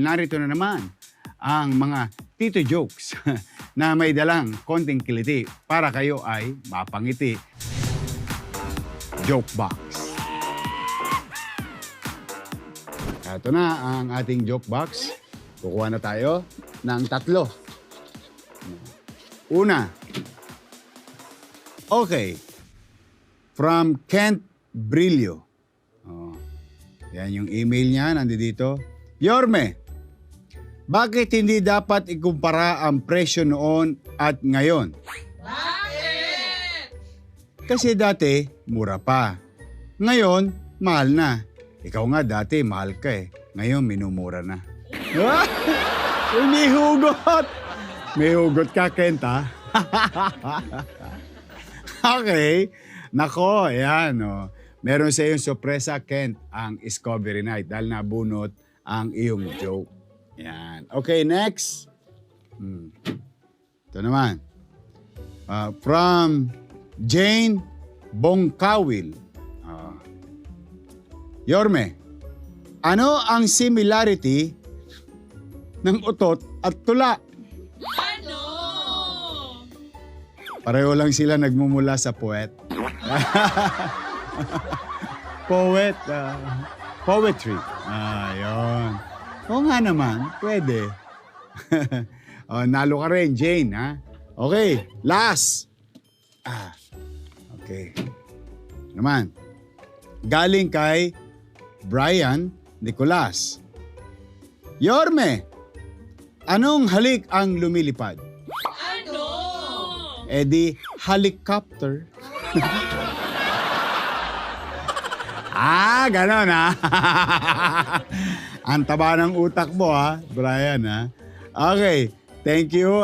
Narito na naman ang mga tito jokes na may dalang konting kiliti para kayo ay mapangiti. Joke box. Ito na ang ating joke box. Kukuha na tayo ng 3. Una. Okay. From Kent Brillo. Oh. Yan yung email niya, nandito. Yorme, bakit hindi dapat ikumpara ang presyo noon at ngayon? Bakit? Kasi dati, mura pa. Ngayon, mahal na. Ikaw nga dati, mahal ka eh. Ngayon, minumura na. May hugot! May hugot ka, Kent, ha? Okay. Nako, ayan, oh. Meron sa iyong sorpresa, Kent, ang Discovery Night dahil nabunot ang iyong joke. Yan. Okay, next. Ito naman. From Jane Bongkawil. Yorme, ano ang similarity ng utot at tula? Ano? Pareho lang sila nagmumula sa puwet. Poetry. Yun. Oo nga naman, pwede. Nalo ka rin, Jane, ha? Okay, last. Okay. Naman. Galing kay Brian Nicolas. Yorme, anong halik ang lumilipad? Ano? Di helicopter. Ganon ha. Ang taba ng utak mo ha, Brian ha. Okay, thank you.